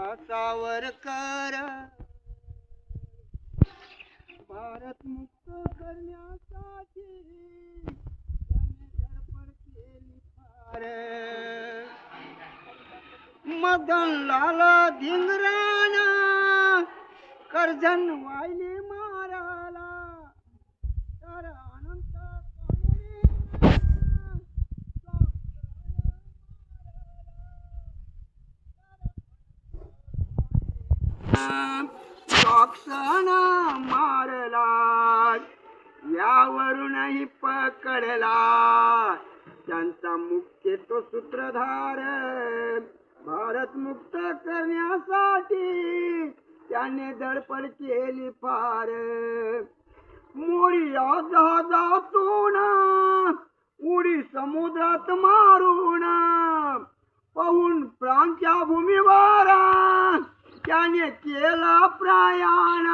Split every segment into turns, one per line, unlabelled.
सावरकर भारत मुक्त करण्यासाठी त्याने धडपड केली फार. मदनलाल धिंगराना कर्जन वायली माराला तर अनंत काँग्रेसना मारला यावरूनही पकडला त्यांचा मुख्य तो सूत्रधार. भारत मुक्त करण्यासाठी त्याने धडपड केली फार. मोरिया जहाजातून उडी समुद्रात मारून पाहून प्रांच्या भूमीवर त्याने केला प्रयाण.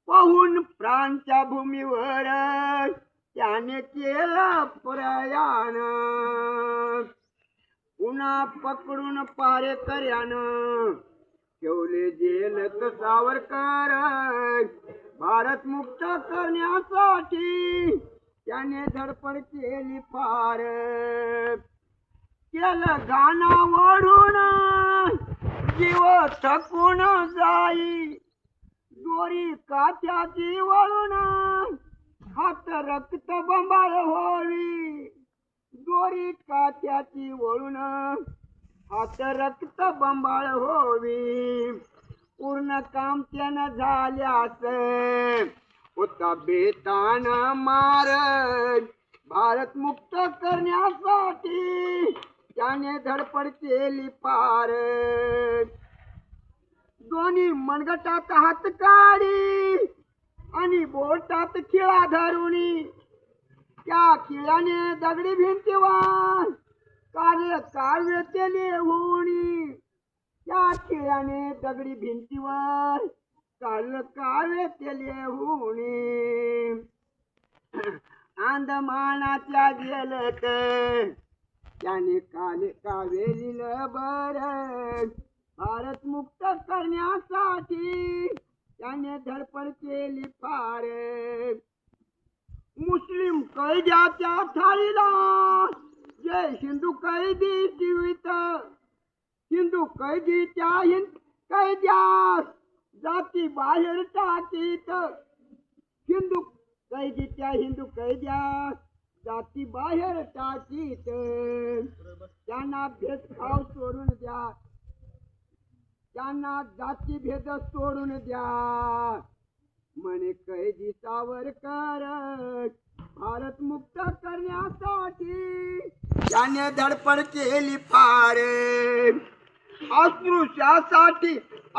पाहून प्रांच्या भूमीवर त्याने केला प्रयाण. पुन्हा पकडून पारेकऱ्यानं ठेवले जेलत सावरकर. भारत मुक्त करण्यासाठी त्याने धडपड केली फार. केलं गाणा वाढून जीव थकून जाई दोरी कात्याची वळून हात रक्त बंबाळ होवी. दोरी कात्याची वळून हात रक्त बंबाळ होवी. पूर्ण काम त्यानं झाल्यास होता बेतान मार. भारत मुक्त करण्यासाठी त्याने धडपड केली पार. दोन्ही मनगटात हात काढी आणि बोटात खिळा धरुणी त्या खिळ्याने दगडी भिंतीवर कार्य काव्य ते लिहूनी. त्या खिळ्याने दगडी भिंतीवर कार्य काव्य ते लिहूनी. अंदमानाच्या जेलत त्याने काव्य लिहिलं बर. भारत मुक्त करण्यासाठी त्याने धडपड केली फार. मुस्लिम कैद्याच्या थाळीला जे हिंदू कैदी जीवित हिंदू कैदीच्या कैद्यास जाती बाहेर टाकीत. हिंदू कैद्यास जाती बाहेर टाकीत. त्यांना भेदभाव सोडून द्या. त्यांना जाती भेद सोडून द्या म्हणे कैदी सावरकर. भारत मुक्त करण्यासाठी त्याने धडपड केली फार.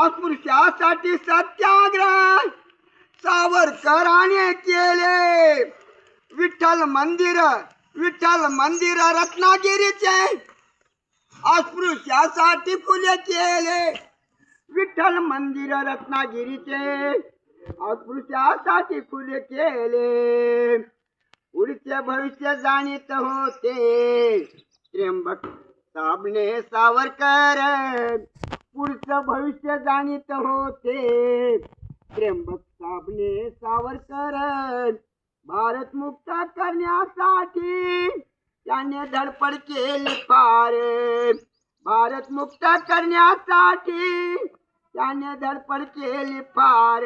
अस्पृश्यासाठी सत्याग्रह सावरकराने केले. विठ्ठल मंदिर रत्नागिरीचे अस्पृश्यासाठी खुले केले. विठ्ठल मंदिर रत्नागिरीचे अस्पृश्यासाठी खुले केले. पुढचे भविष्य जाणीत होते त्र्यंबक साबणे सावरकर. पुढचं भविष्य जाणीत होते त्र्यंबक साबणे सावरकर. भारत मुक्त करण्यासाठी त्याने धडपड केली फार. भारत मुक्त करण्यासाठी त्याने धडपड केली फार.